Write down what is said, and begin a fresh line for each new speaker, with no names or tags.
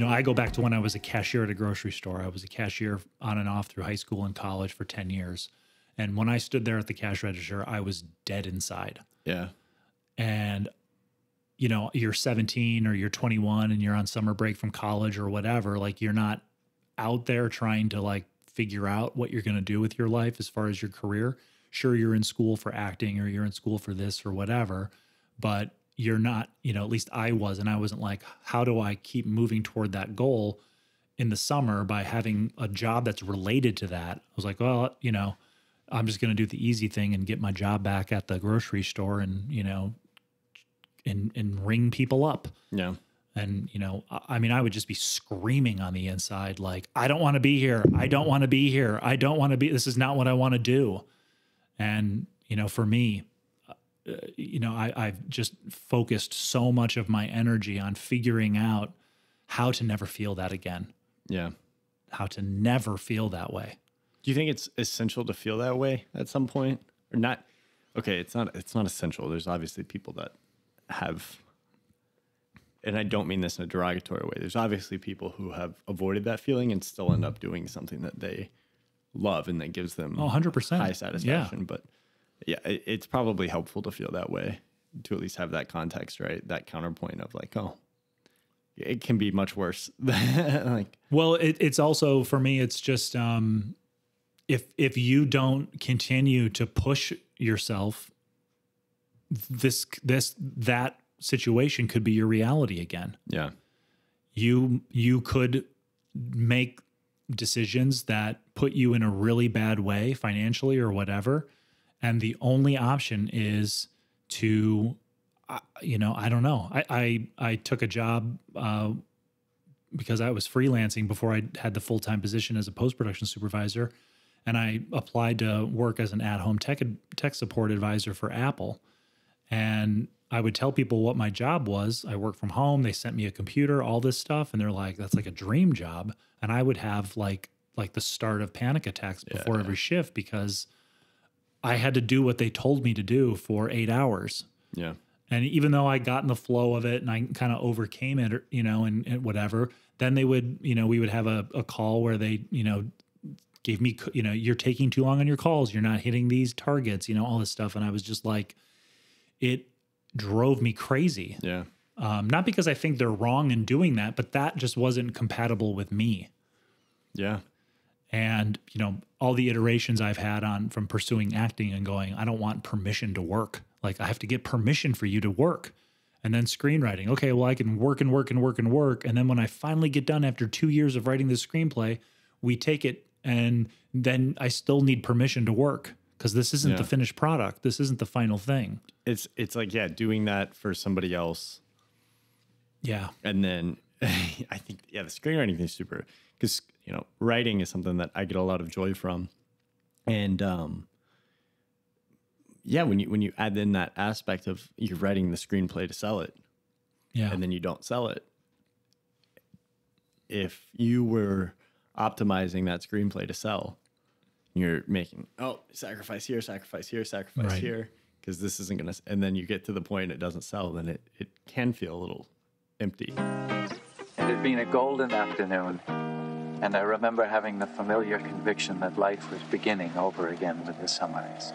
I go back to when I was a cashier at a grocery store. I was a cashier on and off through high school and college for 10 years. And when I stood there at the cash register, I was dead inside.
Yeah.
And, you're 17 or you're 21 and you're on summer break from college or whatever. Like, you're not out there trying to like figure out what you're going to do with your life as far as your career. Sure, you're in school for acting or you're in school for this or whatever, but you're not, at least I was, and I wasn't like, how do I keep moving toward that goal in the summer by having a job that's related to that? I was like, well, I'm just going to do the easy thing and get my job back at the grocery store and, and ring people up.
Yeah.
And, I would just be screaming on the inside, like, I don't want to be here. I don't want to be here. I don't want to be, this is not what I want to do. And, for me, I've just focused so much of my energy on figuring out how to never feel that again.
Yeah.
How to never feel that way.
Do you think it's essential to feel that way at some point or not? Okay. It's not essential. There's obviously people that have, and I don't mean this in a derogatory way. There's obviously people who have avoided that feeling and still end up doing something that they love and that gives them
100%
high satisfaction.
Yeah.
But yeah, it's probably helpful to feel that way, to at least have that context, right? That counterpoint of like, oh, it can be much worse. Like,
well, it's also, for me, it's just, if you don't continue to push yourself, that situation could be your reality again.
yeah,
You could make decisions that put you in a really bad way financially or whatever. And the only option is to, I don't know. I took a job because I was freelancing before I had the full-time position as a post-production supervisor. And I applied to work as an at-home tech support advisor for Apple. And I would tell people what my job was. I work from home. They sent me a computer, all this stuff. And they're like, that's like a dream job. And I would have like the start of panic attacks before every shift because I had to do what they told me to do for 8 hours.
yeah,
And even though I got in the flow of it and I kind of overcame it, and whatever, then they would, we would have a call where they, gave me, you're taking too long on your calls. You're not hitting these targets, all this stuff. And I was just like, it drove me crazy.
yeah,
Not because I think they're wrong in doing that, but that just wasn't compatible with me.
yeah,
And, all the iterations I've had from pursuing acting and going, I don't want permission to work. Like, I have to get permission for you to work. And then screenwriting. Okay, well, I can work and work and work and work. And then when I finally get done after 2 years of writing the screenplay, we take it and then I still need permission to work because this isn't the finished product. This isn't the final thing.
It's like, yeah, doing that for somebody else.
Yeah.
And then I think, the screenwriting thing is super, because, writing is something that I get a lot of joy from. And, when you add in that aspect of you're writing the screenplay to sell it, and then you don't sell it. If you were optimizing that screenplay to sell, you're making, sacrifice here, sacrifice here, sacrifice here, because this isn't going to, and then you get to the point it doesn't sell, then it can feel a little empty.
It had been a golden afternoon, and I remember having the familiar conviction that life was beginning over again with the sunrise.